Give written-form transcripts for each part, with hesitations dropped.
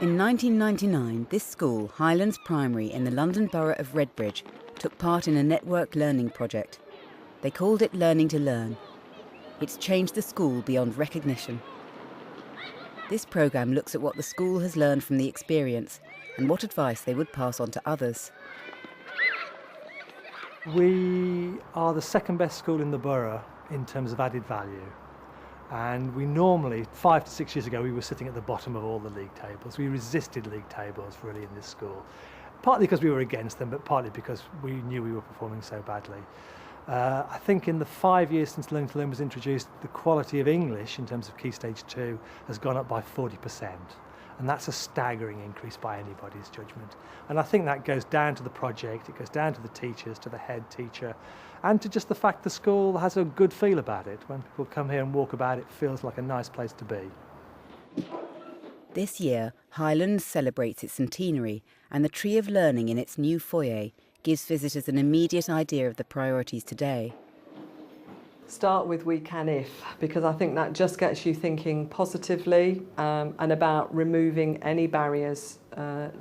In 1999, this school, Highlands Primary in the London Borough of Redbridge, took part in a network learning project. They called it Learning to Learn. It's changed the school beyond recognition. This programme looks at what the school has learned from the experience and what advice they would pass on to others. We are the second best school in the borough in terms of added value. And we normally, 5 to 6 years ago, we were sitting at the bottom of all the league tables. We resisted league tables really in this school, partly because we were against them, but partly because we knew we were performing so badly. I think in the 5 years since Learning to Learn was introduced, the quality of English in terms of Key Stage 2 has gone up by 40%. And that's a staggering increase by anybody's judgment. And I think that goes down to the project, it goes down to the teachers, to the head teacher, and to just the fact the school has a good feel about it. When people come here and walk about, it feels like a nice place to be. This year, Highlands celebrates its centenary, and the Tree of Learning in its new foyer gives visitors an immediate idea of the priorities today. Start with we can if, because I think that just gets you thinking positively and about removing any barriers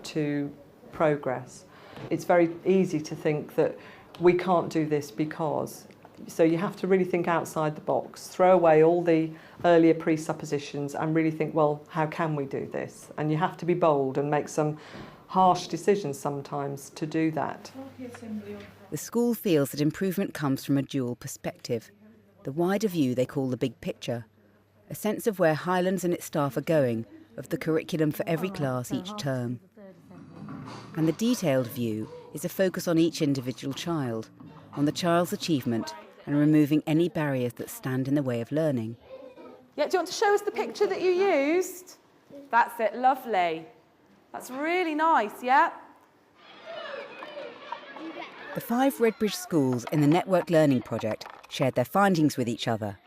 to progress. It's very easy to think that we can't do this because, so you have to really think outside the box, throw away all the earlier presuppositions and really think, well, how can we do this? And you have to be bold and make some harsh decisions sometimes to do that. The school feels that improvement comes from a dual perspective. The wider view they call the big picture, a sense of where Highlands and its staff are going, of the curriculum for every class each term. And the detailed view is a focus on each individual child, on the child's achievement and removing any barriers that stand in the way of learning. Yeah, do you want to show us the picture that you used? That's it, lovely. That's really nice, yeah? The 5 Redbridge schools in the Network Learning Project shared their findings with each other.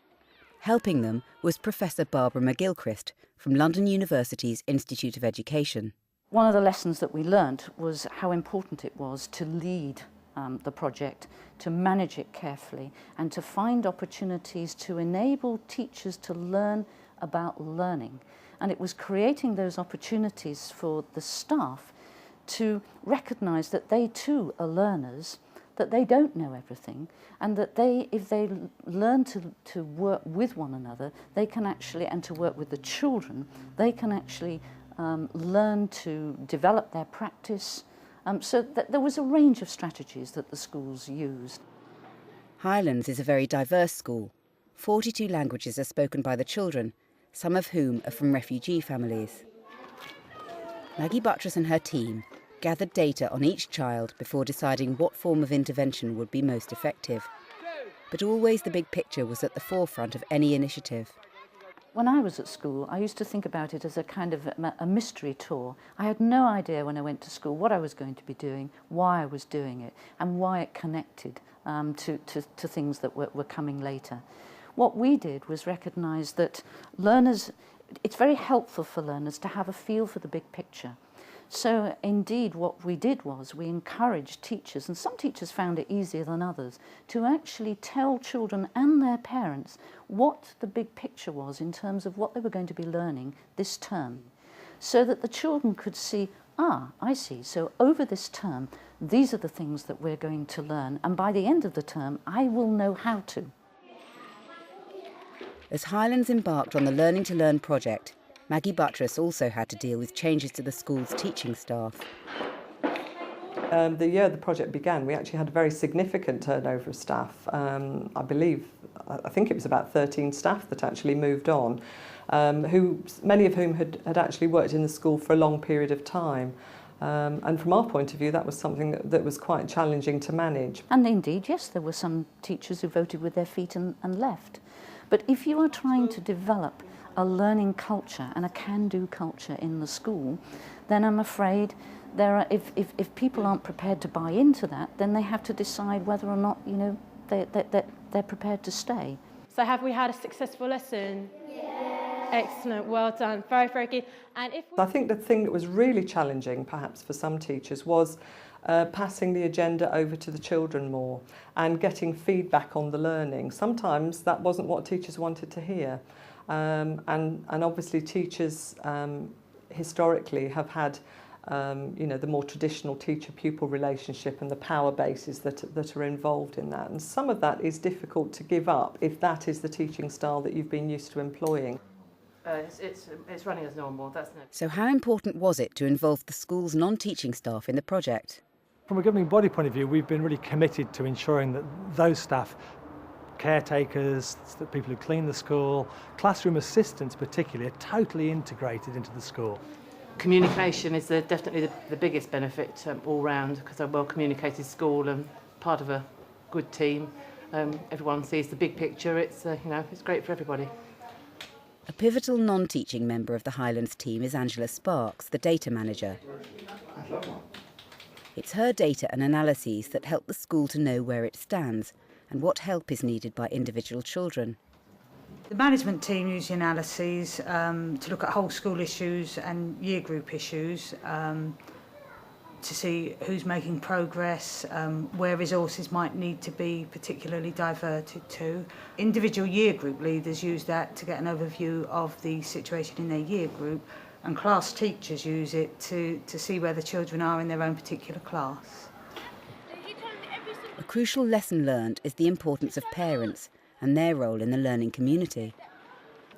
Helping them was Professor Barbara McGilchrist from London University's Institute of Education. One of the lessons that we learned was how important it was to lead the project, to manage it carefully, and to find opportunities to enable teachers to learn about learning. And it was creating those opportunities for the staff to recognise that they too are learners, that they don't know everything, and that they, if they learn to work with one another, they can actually, and to work with the children, they can actually learn to develop their practice. So that there was a range of strategies that the schools used. Highlands is a very diverse school. 42 languages are spoken by the children, some of whom are from refugee families. Maggie Buttress and her team gathered data on each child before deciding what form of intervention would be most effective. But always the big picture was at the forefront of any initiative. When I was at school, I used to think about it as a kind of a mystery tour. I had no idea when I went to school what I was going to be doing, why I was doing it, and why it connected to things that were coming later. What we did was recognise that learners, it's very helpful for learners to have a feel for the big picture. So indeed what we did was we encouraged teachers, and some teachers found it easier than others, to actually tell children and their parents what the big picture was in terms of what they were going to be learning this term, so that the children could see, I see, so over this term these are the things that we're going to learn, and by the end of the term I will know how to. As Highlands embarked on the Learning to Learn project, Maggie Buttress also had to deal with changes to the school's teaching staff. The year the project began, we actually had a very significant turnover of staff. I think it was about 13 staff that actually moved on, many of whom had actually worked in the school for a long period of time. And from our point of view, that was something that was quite challenging to manage. And indeed, yes, there were some teachers who voted with their feet and left. But if you are trying to develop a learning culture and a can-do culture in the school, then I'm afraid if people aren't prepared to buy into that, then they have to decide whether or not, they're prepared to stay. So have we had a successful lesson? Yeah. Excellent, well done, very, very good. And I think the thing that was really challenging perhaps for some teachers was passing the agenda over to the children more and getting feedback on the learning. Sometimes that wasn't what teachers wanted to hear. And obviously teachers historically have had the more traditional teacher-pupil relationship and the power bases that are involved in that. And some of that is difficult to give up if that is the teaching style that you've been used to employing. It's running as normal. That's no. So how important was it to involve the school's non-teaching staff in the project? From a governing body point of view, we've been really committed to ensuring that those staff, caretakers, the people who clean the school, classroom assistants particularly, are totally integrated into the school. Communication is definitely the biggest benefit all round, because a well-communicated school and part of a good team. Everyone sees the big picture. It's it's great for everybody. A pivotal non-teaching member of the Highlands team is Angela Sparks, the data manager. It's her data and analyses that help the school to know where it stands and what help is needed by individual children. The management team use the analyses to look at whole school issues and year group issues, to see who's making progress, where resources might need to be particularly diverted to. Individual year group leaders use that to get an overview of the situation in their year group, and class teachers use it to see where the children are in their own particular class. A crucial lesson learned is the importance of parents and their role in the learning community.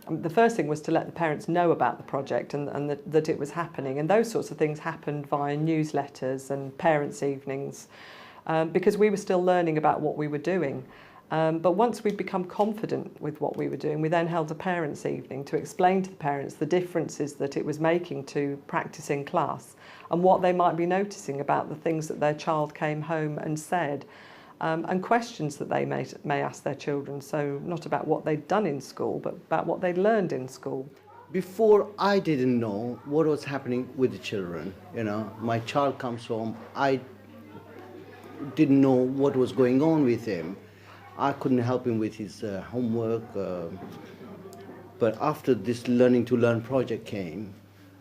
The first thing was to let the parents know about the project and that it was happening, and those sorts of things happened via newsletters and parents' evenings, because we were still learning about what we were doing. But once we'd become confident with what we were doing, we then held a parents' evening to explain to the parents the differences that it was making to practice in class and what they might be noticing about the things that their child came home and said. And questions that they may ask their children, so not about what they'd done in school, but about what they'd learned in school. Before, I didn't know what was happening with the children. My child comes home, I didn't know what was going on with him. I couldn't help him with his homework, but after this Learning to Learn project came,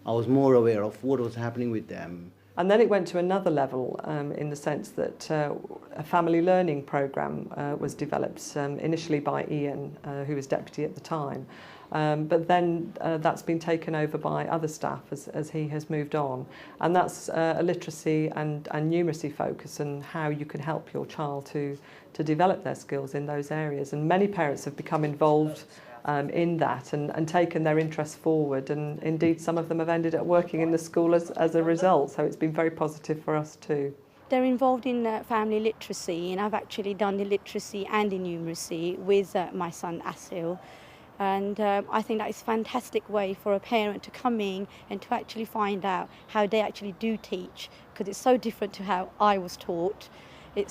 I was more aware of what was happening with them. And then it went to another level in the sense that a family learning programme was developed initially by Ian, who was deputy at the time. But then that's been taken over by other staff as he has moved on. And that's a literacy and numeracy focus and how you can help your child to develop their skills in those areas. And many parents have become involved in that and taken their interests forward, and indeed some of them have ended up working in the school as a result, so it's been very positive for us too. They're involved in family literacy, and I've actually done the literacy and the numeracy with my son Asil, and I think that is a fantastic way for a parent to come in and to actually find out how they actually do teach, because it's so different to how I was taught. It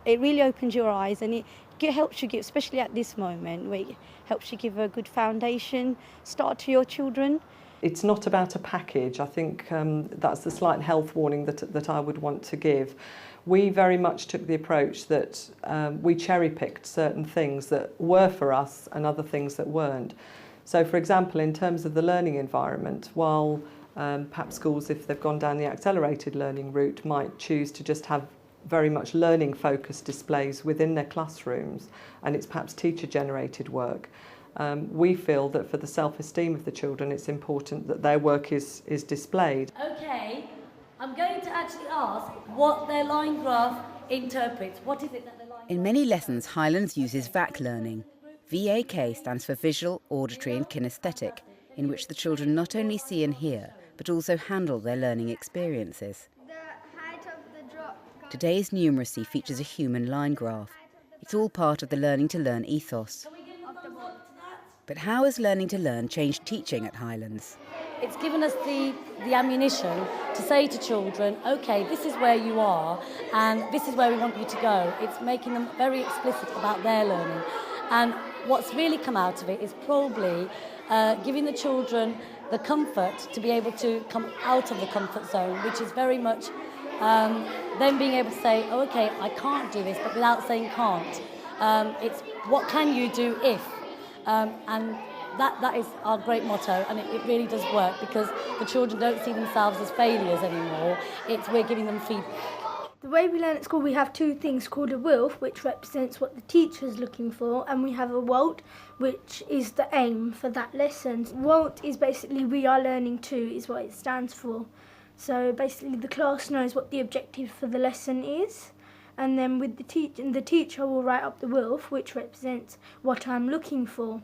really opens your eyes, and it helps you give, especially at this moment, where it helps you give a good foundation start to your children. It's not about a package. I think that's the slight health warning that I would want to give. We very much took the approach that we cherry-picked certain things that were for us and other things that weren't. So, for example, in terms of the learning environment, while perhaps schools, if they've gone down the accelerated learning route, might choose to just have very much learning focused displays within their classrooms, and it's perhaps teacher generated work. We feel that for the self-esteem of the children it's important that their work is displayed. Okay, I'm going to actually ask what their line graph interprets. What is it that the line... In many lessons, Highlands uses VAC learning. VAK stands for Visual, Auditory and Kinesthetic, in which the children not only see and hear, but also handle their learning experiences. Today's numeracy features a human line graph. It's all part of the Learning to Learn ethos. But how has Learning to Learn changed teaching at Highlands? It's given us the ammunition to say to children, okay, this is where you are and this is where we want you to go. It's making them very explicit about their learning. And what's really come out of it is probably giving the children the comfort to be able to come out of the comfort zone, which is very much them being able to say, oh, okay, I can't do this, but without saying can't. It's what can you do if? And that is our great motto, and it really does work, because the children don't see themselves as failures anymore. We're giving them feedback. The way we learn at school, we have two things called a WILF, which represents what the teacher is looking for, and we have a WALT, which is the aim for that lesson. WALT is basically we are learning too, is what it stands for. So basically the class knows what the objective for the lesson is, and then with the teacher will write up the WILF, which represents what I'm looking for.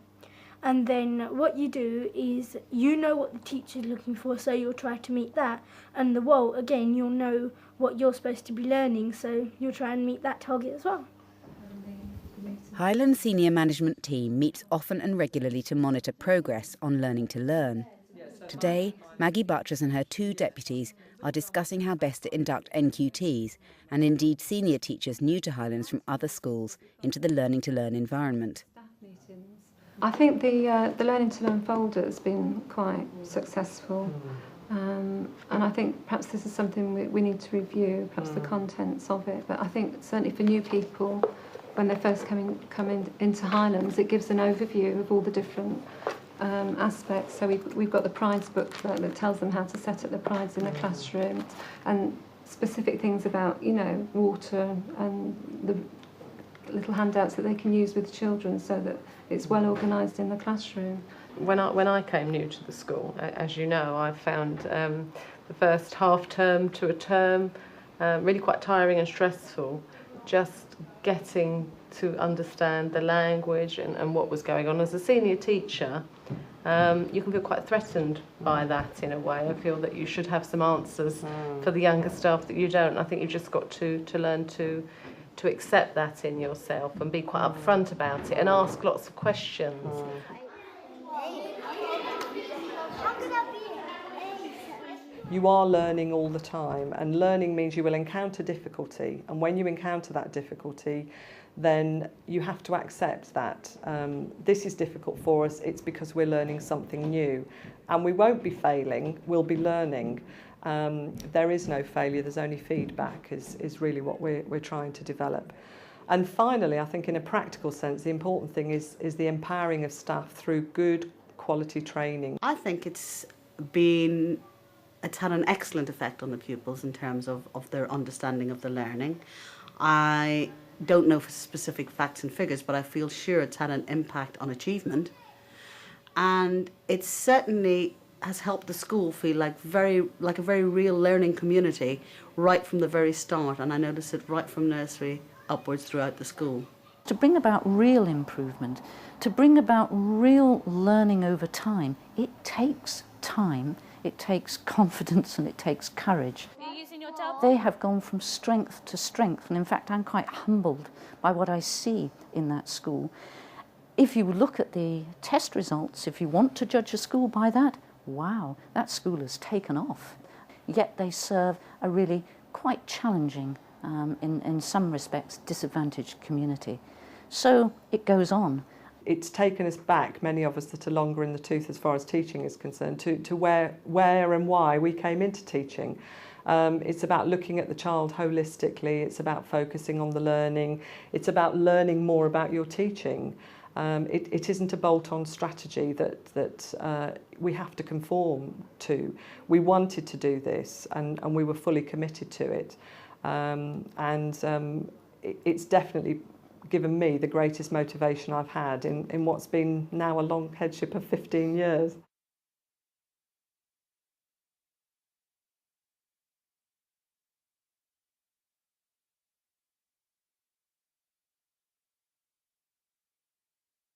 And then what you do is you know what the teacher is looking for, so you'll try to meet that. And the WALT, again, you'll know what you're supposed to be learning, so you'll try and meet that target as well. Highland's senior management team meets often and regularly to monitor progress on learning to learn. Today, Maggie Buttress and her two deputies are discussing how best to induct NQTs, and indeed senior teachers new to Highlands from other schools, into the learning to learn environment. I think the Learning to Learn folder has been quite successful, and I think perhaps this is something we need to review, perhaps the contents of it. But I think certainly for new people, when they first come into Highlands, it gives an overview of all the different aspects. So we've got the prides booklet that tells them how to set up the prides in the classroom, and specific things about, you know, water and the little handouts that they can use with children so that it's well organised in the classroom. When I came new to the school, as you know, I found the first half term to a term really quite tiring and stressful, just getting to understand the language and what was going on. As a senior teacher, you can feel quite threatened by that in a way. I feel that you should have some answers for the younger staff that you don't. I think you've just got to learn to accept that in yourself and be quite upfront about it and ask lots of questions. You are learning all the time, and learning means you will encounter difficulty, and when you encounter that difficulty, then you have to accept that this is difficult for us, it's because we're learning something new, and we won't be failing, we'll be learning. There is no failure, there's only feedback is really what we're trying to develop. And finally, I think in a practical sense, the important thing is the empowering of staff through good quality training. I think it's had an excellent effect on the pupils in terms of their understanding of the learning. I don't know for specific facts and figures, but I feel sure it's had an impact on achievement. And it certainly has helped the school feel like a very real learning community right from the very start, and I noticed it right from nursery upwards throughout the school. To bring about real improvement, to bring about real learning over time, it takes time, it takes confidence, and it takes courage. Are you using your double? They have gone from strength to strength, and in fact I'm quite humbled by what I see in that school. If you look at the test results, if you want to judge a school by that, wow, that school has taken off. Yet they serve a really quite challenging, in some respects, disadvantaged community. So it goes on. It's taken us back, many of us that are longer in the tooth as far as teaching is concerned, to where and why we came into teaching. It's about looking at the child holistically, it's about focusing on the learning, it's about learning more about your teaching. It isn't a bolt-on strategy that we have to conform to. We wanted to do this and we were fully committed to it. It's definitely given me the greatest motivation I've had in what's been now a long headship of 15 years.